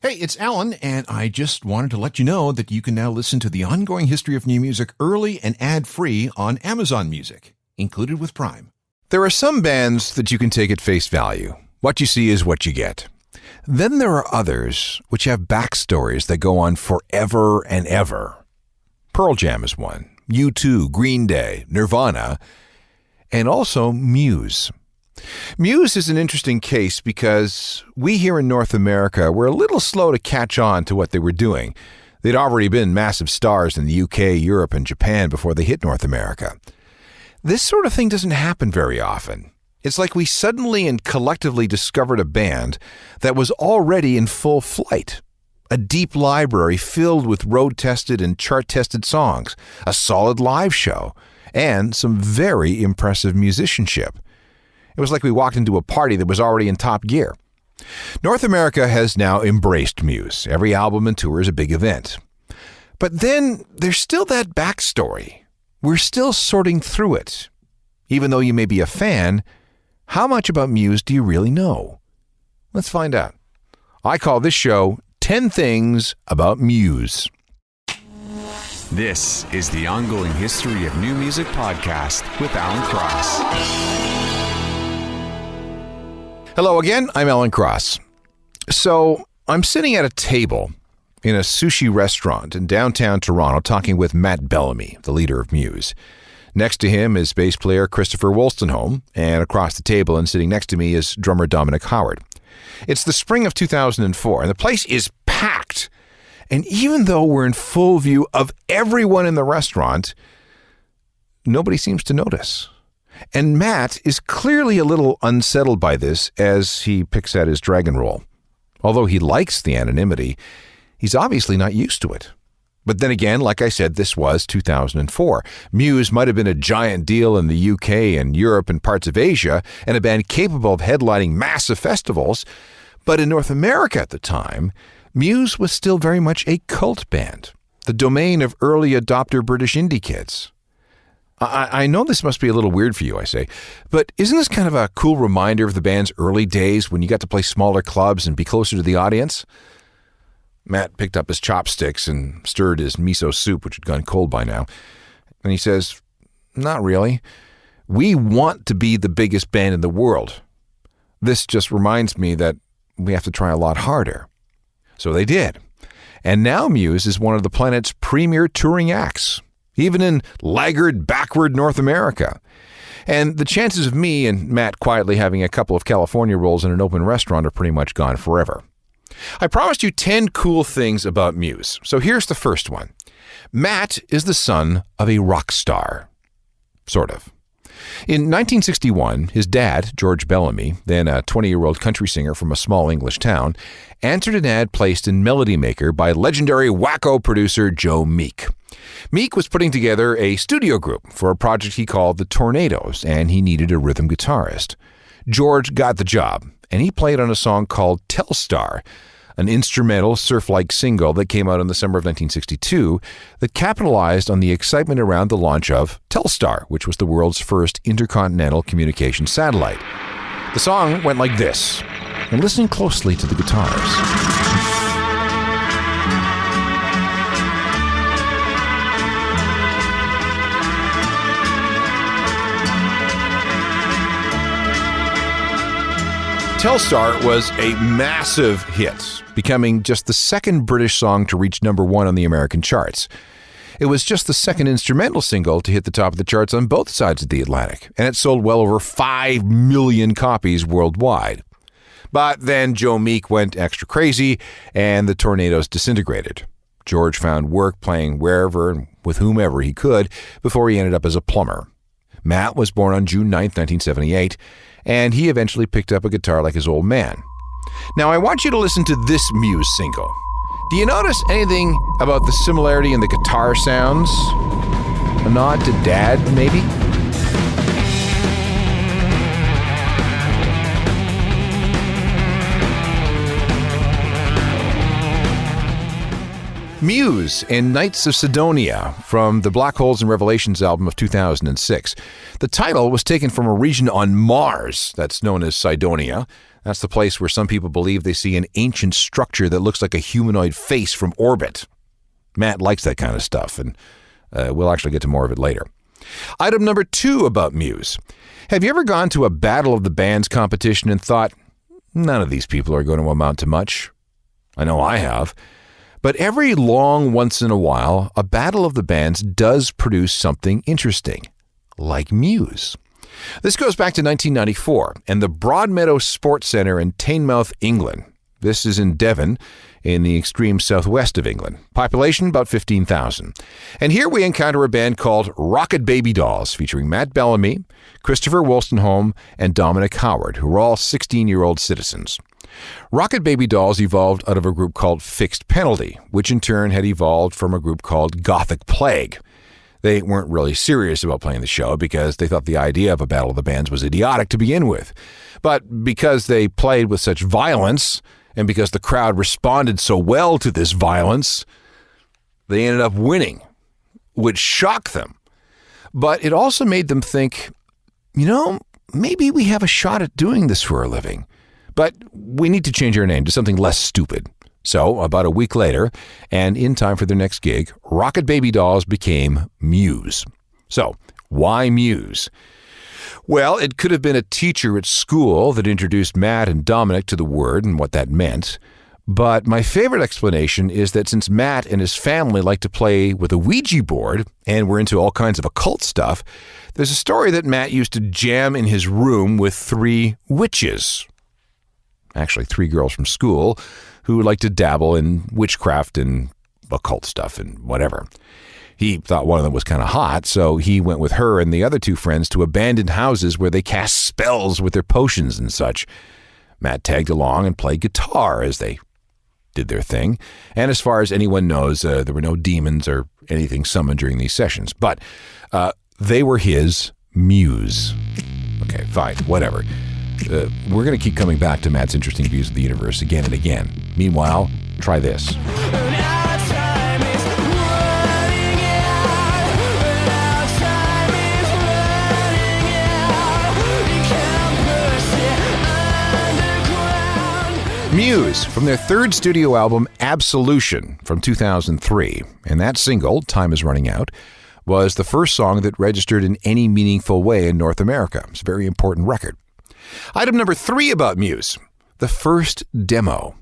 Hey, it's Alan, and I just wanted to let you know that you can now listen to the ongoing history of new music early and ad-free on Amazon Music, included with Prime. There are some bands that you can take at face value. What you see is what you get. Then there are others which have backstories that go on forever and ever. Pearl Jam is one, U2, Green Day, Nirvana, and also Muse. Muse is an interesting case because we here in North America were a little slow to catch on to what they were doing. They'd already been massive stars in the UK, Europe, and Japan before they hit North America. This sort of thing doesn't happen very often. It's like we suddenly and collectively discovered a band that was already in full flight. A deep library filled with road-tested and chart-tested songs, a solid live show, and some very impressive musicianship. It was like we walked into a party that was already in top gear. North America has now embraced Muse. Every album and tour is a big event. But then there's still that backstory. We're still sorting through it. Even though you may be a fan, how much about Muse do you really know? Let's find out. I call this show 10 Things About Muse. This is the Ongoing History of New Music podcast with Alan Cross. Hello again, I'm Alan Cross. So, I'm sitting at a table in a sushi restaurant in downtown Toronto talking with Matt Bellamy, the leader of Muse. Next to him is bass player Christopher Wolstenholme, and across the table and sitting next to me is drummer Dominic Howard. It's the spring of 2004, and the place is packed. And even though we're in full view of everyone in the restaurant, nobody seems to notice. And Matt is clearly a little unsettled by this as he picks at his dragon roll. Although he likes the anonymity, he's obviously not used to it. But then again, like I said, this was 2004. Muse might have been a giant deal in the UK and Europe and parts of Asia, and a band capable of headlining massive festivals. But in North America at the time, Muse was still very much a cult band, the domain of early adopter British indie kids. I know this must be a little weird for you, I say, but isn't this kind of a cool reminder of the band's early days when you got to play smaller clubs and be closer to the audience? Matt picked up his chopsticks and stirred his miso soup, which had gone cold by now. And he says, not really. We want to be the biggest band in the world. This just reminds me that we have to try a lot harder. So they did. And now Muse is one of the planet's premier touring acts, even in laggard, backward North America. And the chances of me and Matt quietly having a couple of California rolls in an open restaurant are pretty much gone forever. I promised you 10 cool things about Muse, so here's the first one. Matt is the son of a rock star. Sort of. In 1961, his dad, George Bellamy, then a 20-year-old country singer from a small English town, answered an ad placed in Melody Maker by legendary wacko producer Joe Meek. Meek was putting together a studio group for a project he called the Tornadoes, and he needed a rhythm guitarist. George got the job, and he played on a song called Telstar, an instrumental surf-like single that came out in the summer of 1962 that capitalized on the excitement around the launch of Telstar, which was the world's first intercontinental communication satellite. The song went like this, and listen closely to the guitars. Telstar was a massive hit, becoming just the second British song to reach number one on the American charts. It was just the second instrumental single to hit the top of the charts on both sides of the Atlantic, and it sold well over 5 million copies worldwide. But then Joe Meek went extra crazy, and the Tornadoes disintegrated. George found work playing wherever and with whomever he could before he ended up as a plumber. Matt was born on June 9, 1978, and he eventually picked up a guitar like his old man. Now, I want you to listen to this Muse single. Do you notice anything about the similarity in the guitar sounds? A nod to Dad, maybe? Muse in Knights of Sidonia from the Black Holes and Revelations album of 2006. The title was taken from a region on Mars that's known as Sidonia. That's the place where some people believe they see an ancient structure that looks like a humanoid face from orbit. Matt likes that kind of stuff, and we'll actually get to more of it later. Item number 2 about Muse. Have you ever gone to a Battle of the Bands competition and thought, none of these people are going to amount to much? I know I have. But every long once in a while, a Battle of the Bands does produce something interesting, like Muse. This goes back to 1994 and the Broadmeadow Sports Centre in Teignmouth, England. This is in Devon, in the extreme southwest of England. Population, about 15,000. And here we encounter a band called Rocket Baby Dolls, featuring Matt Bellamy, Christopher Wolstenholme, and Dominic Howard, who are all 16-year-old citizens. Rocket Baby Dolls evolved out of a group called Fixed Penalty, which in turn had evolved from a group called Gothic Plague. They weren't really serious about playing the show because they thought the idea of a Battle of the Bands was idiotic to begin with. But because they played with such violence, and because the crowd responded so well to this violence, they ended up winning, which shocked them. But it also made them think, maybe we have a shot at doing this for a living. But we need to change our name to something less stupid. So, about a week later, and in time for their next gig, Rocket Baby Dolls became Muse. So, why Muse? Well, it could have been a teacher at school that introduced Matt and Dominic to the word and what that meant. But my favorite explanation is that since Matt and his family like to play with a Ouija board and were into all kinds of occult stuff, there's a story that Matt used to jam in his room with 3 witches. Actually, 3 girls from school who like to dabble in witchcraft and occult stuff and whatever. He thought one of them was kind of hot, so he went with her and the other 2 friends to abandoned houses where they cast spells with their potions and such. Matt tagged along and played guitar as they did their thing. And as far as anyone knows, there were no demons or anything summoned during these sessions. But they were his muse. Okay, fine, whatever. We're going to keep coming back to Matt's interesting views of the universe again and again. Meanwhile, try this. Muse, from their 3rd studio album, Absolution, from 2003. And that single, Time Is Running Out, was the first song that registered in any meaningful way in North America. It's a very important record. Item number 3 about Muse, the first demo.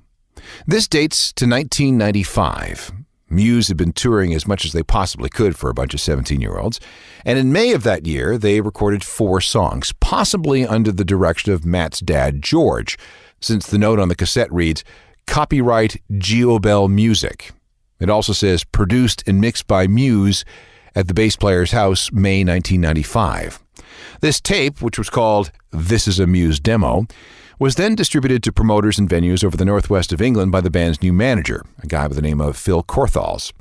This dates to 1995. Muse had been touring as much as they possibly could for a bunch of 17-year-olds, and in May of that year, they recorded 4 songs, possibly under the direction of Matt's dad, George, since the note on the cassette reads, Copyright Geobell Music. It also says, produced and mixed by Muse at the bass player's house, May 1995. This tape, which was called This Is a Muse Demo, was then distributed to promoters and venues over the northwest of England by the band's new manager, a guy by the name of Phil Corthals.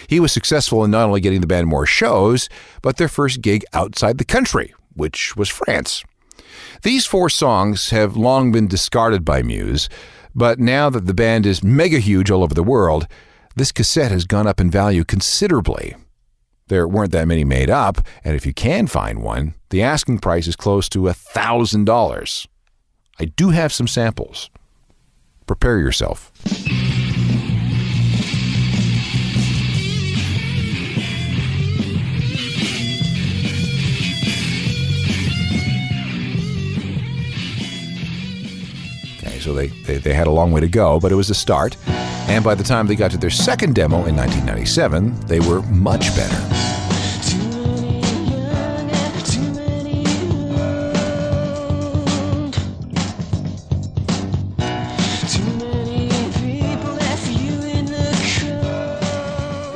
He was successful in not only getting the band more shows, but their first gig outside the country, which was France. These 4 songs have long been discarded by Muse, but now that the band is mega huge all over the world, this cassette has gone up in value considerably. There weren't that many made up, and if you can find one, the asking price is close to $1,000. I do have some samples. Prepare yourself. Okay, so they had a long way to go, but it was a start. And by the time they got to their second demo in 1997, they were much better.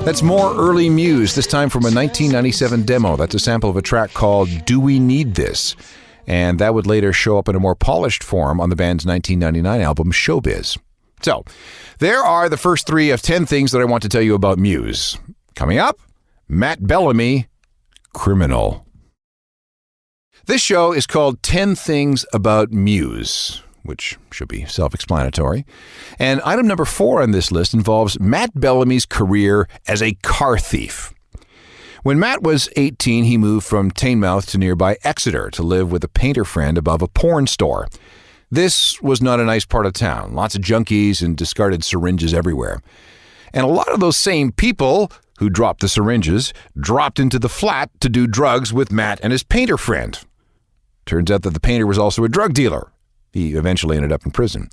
That's more early Muse, this time from a 1997 demo. That's a sample of a track called Do We Need This? And that would later show up in a more polished form on the band's 1999 album Showbiz. So, there are the first 3 of 10 things that I want to tell you about Muse. Coming up, Matt Bellamy, Criminal. This show is called 10 Things About Muse, which should be self-explanatory. And item number 4 on this list involves Matt Bellamy's career as a car thief. When Matt was 18, he moved from Teignmouth to nearby Exeter to live with a painter friend above a porn store. This was not a nice part of town. Lots of junkies and discarded syringes everywhere. And a lot of those same people who dropped the syringes dropped into the flat to do drugs with Matt and his painter friend. Turns out that the painter was also a drug dealer. He eventually ended up in prison.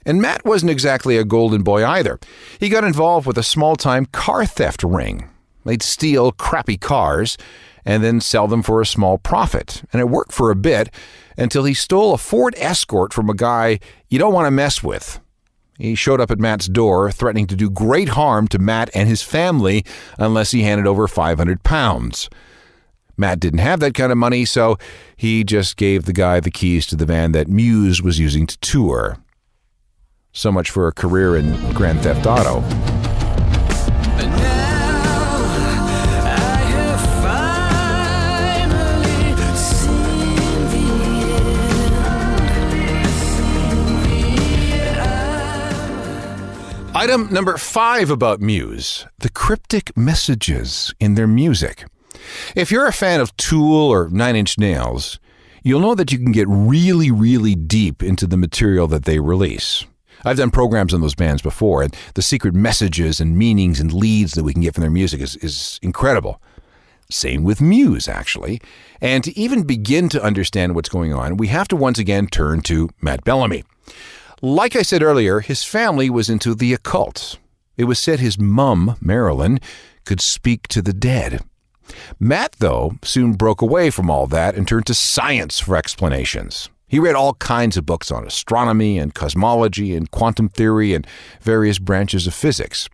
And Matt wasn't exactly a golden boy either. He got involved with a small-time car theft ring. They'd steal crappy cars and then sell them for a small profit. And it worked for a bit until he stole a Ford Escort from a guy you don't want to mess with. He showed up at Matt's door, threatening to do great harm to Matt and his family unless he handed over 500 pounds. Matt didn't have that kind of money, so he just gave the guy the keys to the van that Muse was using to tour. So much for a career in Grand Theft Auto. Item number 5 about Muse, the cryptic messages in their music. If you're a fan of Tool or Nine Inch Nails, you'll know that you can get really, really deep into the material that they release. I've done programs on those bands before, and the secret messages and meanings and leads that we can get from their music is incredible. Same with Muse, actually. And to even begin to understand what's going on, we have to once again turn to Matt Bellamy. Like I said earlier, his family was into the occult. It was said his mum, Marilyn, could speak to the dead. Matt, though, soon broke away from all that and turned to science for explanations. He read all kinds of books on astronomy and cosmology and quantum theory and various branches of physics.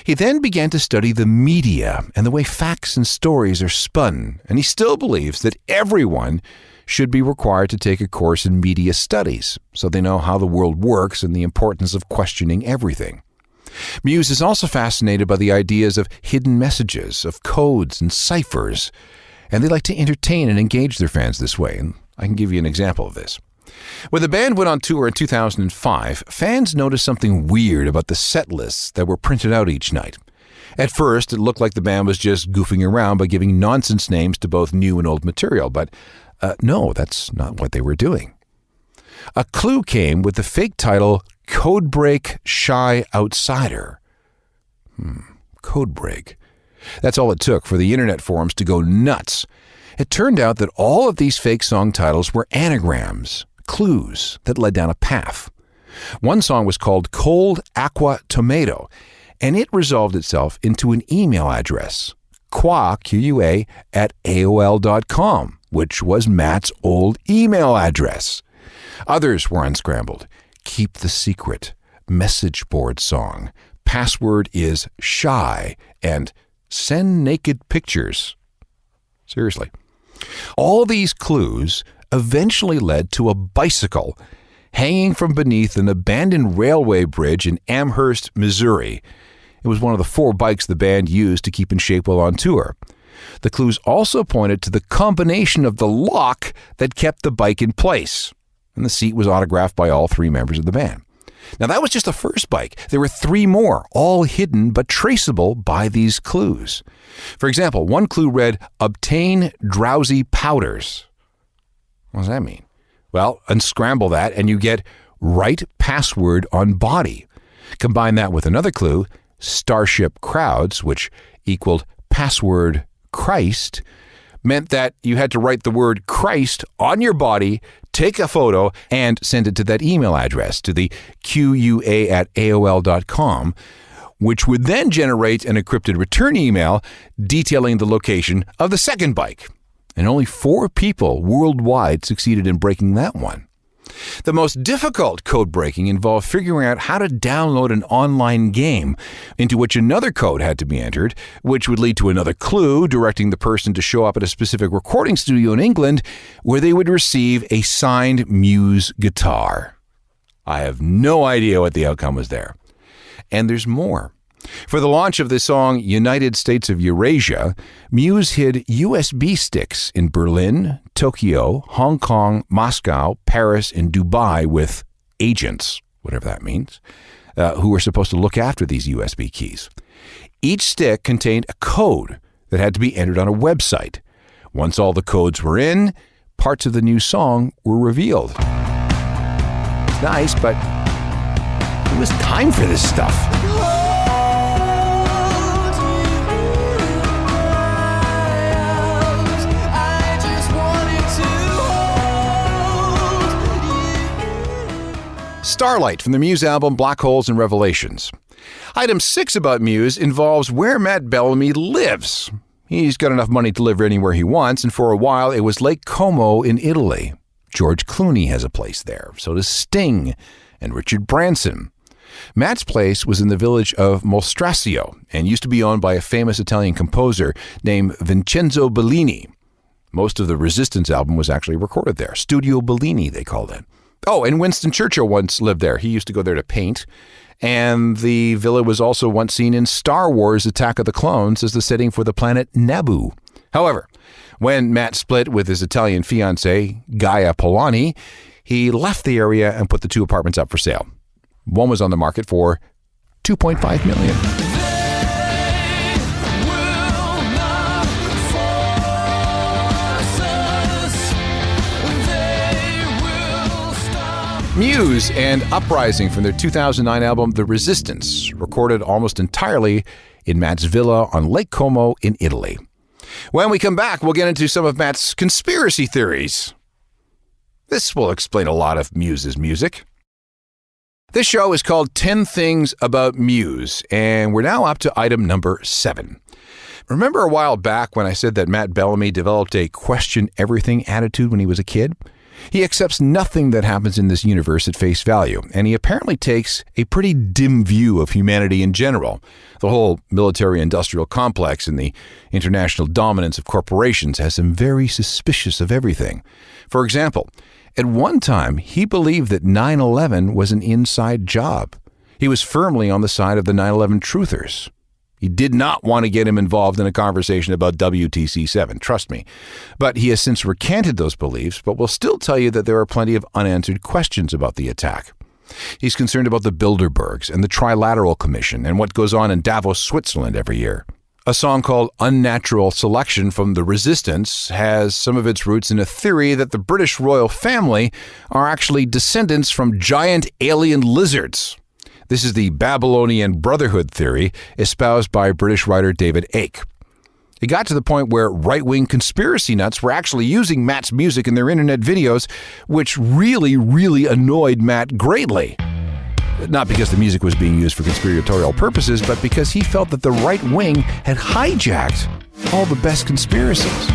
He then began to study the media and the way facts and stories are spun, and he still believes that everyone should be required to take a course in media studies so they know how the world works and the importance of questioning everything. Muse is also fascinated by the ideas of hidden messages, of codes and ciphers, and they like to entertain and engage their fans this way, and I can give you an example of this. When the band went on tour in 2005, fans noticed something weird about the set lists that were printed out each night. At first, it looked like the band was just goofing around by giving nonsense names to both new and old material, but no, that's not what they were doing. A clue came with the fake title, Codebreak Shy Outsider. Codebreak. That's all it took for the internet forums to go nuts. It turned out that all of these fake song titles were anagrams, clues that led down a path. One song was called Cold Aqua Tomato, and it resolved itself into an email address, Q-U-A, at AOL.com, which was Matt's old email address. Others were unscrambled. Keep the Secret, Message Board Song, Password is Shy, and Send Naked Pictures. Seriously. All these clues eventually led to a bicycle hanging from beneath an abandoned railway bridge in Amherst, Missouri. It was one of the 4 bikes the band used to keep in shape while on tour. The clues also pointed to the combination of the lock that kept the bike in place, and the seat was autographed by all 3 members of the band. Now, that was just the first bike. There were 3 more, all hidden but traceable by these clues. For example, one clue read, Obtain drowsy powders. What does that mean? Well, unscramble that and you get Write password on body. Combine that with another clue, Starship crowds, which equaled password Christ, meant that you had to write the word Christ on your body, take a photo, and send it to that email address, to the QUA at AOL.com, which would then generate an encrypted return email detailing the location of the second bike. And only 4 people worldwide succeeded in breaking that one. The most difficult code breaking involved figuring out how to download an online game into which another code had to be entered, which would lead to another clue directing the person to show up at a specific recording studio in England where they would receive a signed Muse guitar. I have no idea what the outcome was there. And there's more. For the launch of the song United States of Eurasia, Muse hid USB sticks in Berlin, Tokyo, Hong Kong, Moscow, Paris, and Dubai with agents, whatever that means, who were supposed to look after these USB keys. Each stick contained a code that had to be entered on a website. Once all the codes were in, parts of the new song were revealed. nice, but it was time for this stuff. Starlight from the Muse album Black Holes and Revelations. Item 6 about Muse involves where Matt Bellamy lives. He's got enough money to live anywhere he wants, and for a while it was Lake Como in Italy. George Clooney has a place there. So does Sting and Richard Branson. Matt's place was in the village of Mostrasio and used to be owned by a famous Italian composer named Vincenzo Bellini. Most of the Resistance album was actually recorded there. Studio Bellini, they called it. Oh, and Winston Churchill once lived there. He used to go there to paint. And the villa was also once seen in Star Wars Attack of the Clones as the setting for the planet Naboo. However, when Matt split with his Italian fiancée, Gaia Polani, he left the area and put the 2 apartments up for sale. One was on the market for $2.5 million. Muse and Uprising from their 2009 album The Resistance, recorded almost entirely in Matt's villa on Lake Como in Italy. When we come back, we'll get into some of Matt's conspiracy theories. This will explain a lot of Muse's music. This show is called 10 Things About Muse, and we're now up to item number 7. Remember a while back when I said that Matt Bellamy developed a question everything attitude when he was a kid? He accepts nothing that happens in this universe at face value, and he apparently takes a pretty dim view of humanity in general. The whole military-industrial complex and the international dominance of corporations has him very suspicious of everything. For example, at one time, he believed that 9/11 was an inside job. He was firmly on the side of the 9/11 truthers. He did not want to get him involved in a conversation about WTC-7, trust me. But he has since recanted those beliefs, but will still tell you that there are plenty of unanswered questions about the attack. He's concerned about the Bilderbergs and the Trilateral Commission and what goes on in Davos, Switzerland every year. A song called Unnatural Selection from The Resistance has some of its roots in a theory that the British royal family are actually descendants from giant alien lizards. This is the Babylonian Brotherhood theory espoused by British writer David Icke. It got to the point where right-wing conspiracy nuts were actually using Matt's music in their internet videos, which really, really annoyed Matt greatly. Not because the music was being used for conspiratorial purposes, but because he felt that the right wing had hijacked all the best conspiracies.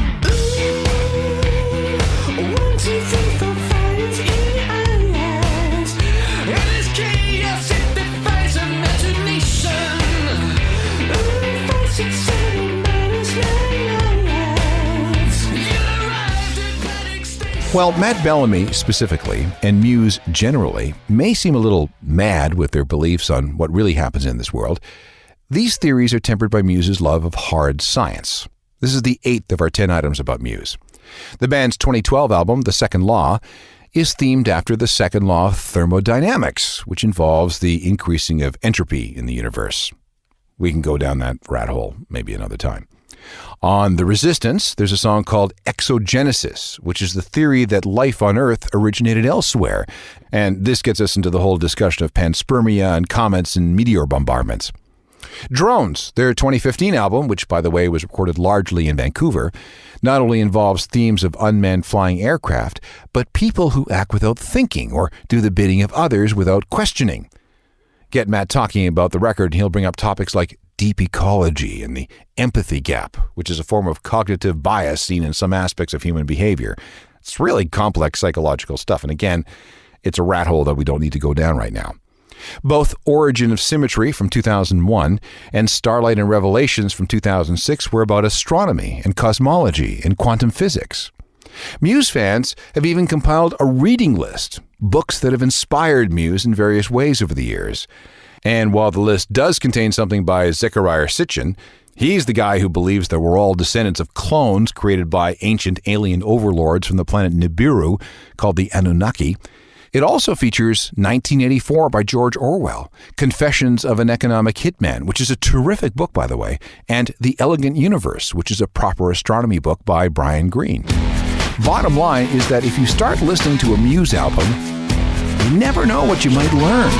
Well, Matt Bellamy specifically, and Muse generally, may seem a little mad with their beliefs on what really happens in this world. These theories are tempered by Muse's love of hard science. This is the 8th of our 10 items about Muse. The band's 2012 album, The Second Law, is themed after the second law of thermodynamics, which involves the increasing of entropy in the universe. We can go down that rat hole maybe another time. On The Resistance, there's a song called Exogenesis, which is the theory that life on Earth originated elsewhere. And this gets us into the whole discussion of panspermia and comets and meteor bombardments. Drones, their 2015 album, which, by the way, was recorded largely in Vancouver, not only involves themes of unmanned flying aircraft, but people who act without thinking or do the bidding of others without questioning. Get Matt talking about the record, and he'll bring up topics like deep ecology and the empathy gap, which is a form of cognitive bias seen in some aspects of human behavior. It's really complex psychological stuff, and again, it's a rat hole that we don't need to go down right now. Both Origin of Symmetry from 2001 and Starlight and Revelations from 2006 were about astronomy and cosmology and quantum physics. Muse fans have even compiled a reading list, books that have inspired Muse in various ways over the years. And while the list does contain something by Zecharia Sitchin, he's the guy who believes that we're all descendants of clones created by ancient alien overlords from the planet Nibiru called the Anunnaki. It also features 1984 by George Orwell, Confessions of an Economic Hitman, which is a terrific book, by the way, and The Elegant Universe, which is a proper astronomy book by Brian Greene. Bottom line is that if you start listening to a Muse album, You never know what you might learn.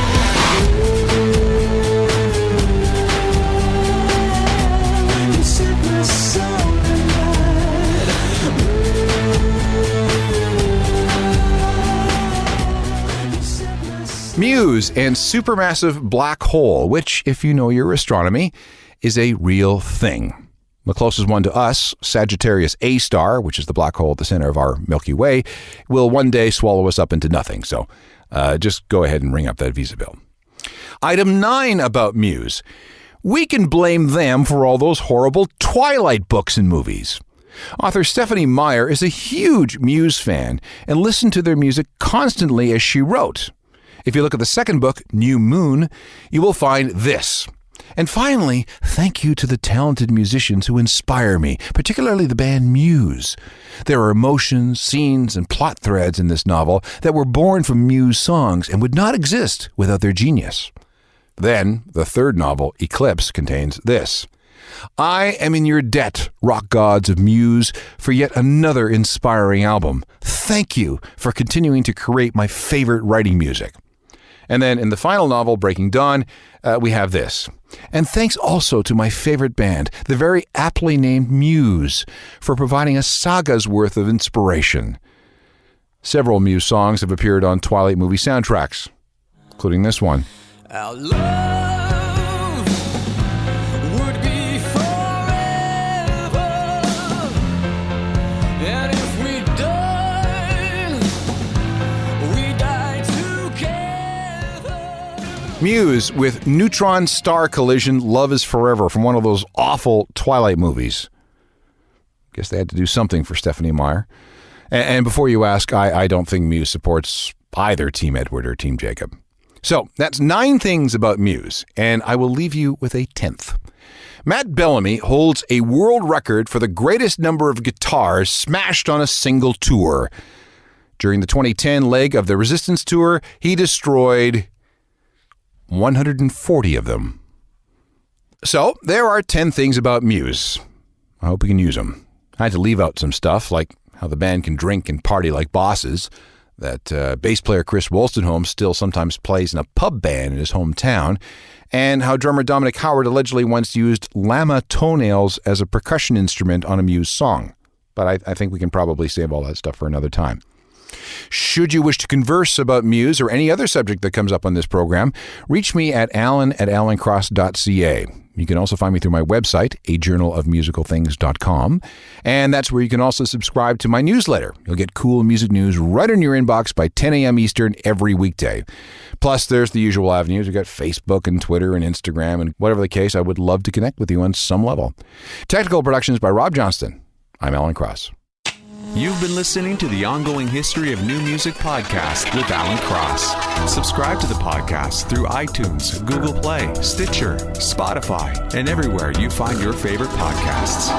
Muse and supermassive black hole, which, if you know your astronomy, is a real thing. The closest one to us, Sagittarius A star, which is the black hole at the center of our Milky Way, will one day swallow us up into nothing. So just go ahead and ring up that Visa bill. Item 9 about Muse. We can blame them for all those horrible Twilight books and movies. Author Stephanie Meyer is a huge Muse fan and listened to their music constantly as she wrote. If you look at the second book, New Moon, you will find this. And finally, thank you to the talented musicians who inspire me, particularly the band Muse. There are emotions, scenes, and plot threads in this novel that were born from Muse songs and would not exist without their genius. Then, the third novel, Eclipse, contains this. I am in your debt, rock gods of Muse, for yet another inspiring album. Thank you for continuing to create my favorite writing music. And then in the final novel, Breaking Dawn, we have this. And thanks also to my favorite band, the very aptly named Muse, for providing a saga's worth of inspiration. Several Muse songs have appeared on Twilight movie soundtracks, including this one. Our love would be forever, and if we die together. Muse with neutron star collision, Love is Forever, from one of those awful Twilight movies. Guess they had to do something for Stephanie Meyer. And before you ask, I don't think Muse supports either Team Edward or Team Jacob. So that's 9 things about Muse, and I will leave you with a 10th. Matt Bellamy holds a world record for the greatest number of guitars smashed on a single tour. During the 2010 leg of the Resistance Tour, he destroyed 140 of them. So there are 10 things about Muse. I hope we can use them. I had to leave out some stuff, like how the band can drink and party like bosses, that bass player Chris Wolstenholme still sometimes plays in a pub band in his hometown, and how drummer Dominic Howard allegedly once used llama toenails as a percussion instrument on a Muse song. But I think we can probably save all that stuff for another time. Should you wish to converse about Muse or any other subject that comes up on this program, reach me at alan@alancross.ca. You can also find me through my website, ajournalofmusicalthings.com, and that's where you can also subscribe to my newsletter. You'll get cool music news right in your inbox by 10 a.m. Eastern every weekday. Plus, there's the usual avenues. We've got Facebook and Twitter and Instagram, and whatever the case, I would love to connect with you on some level. Technical productions by Rob Johnston. I'm Alan Cross. You've been listening to the Ongoing History of New Music podcast with Alan Cross. Subscribe to the podcast through iTunes, Google Play, Stitcher, Spotify, and everywhere you find your favorite podcasts.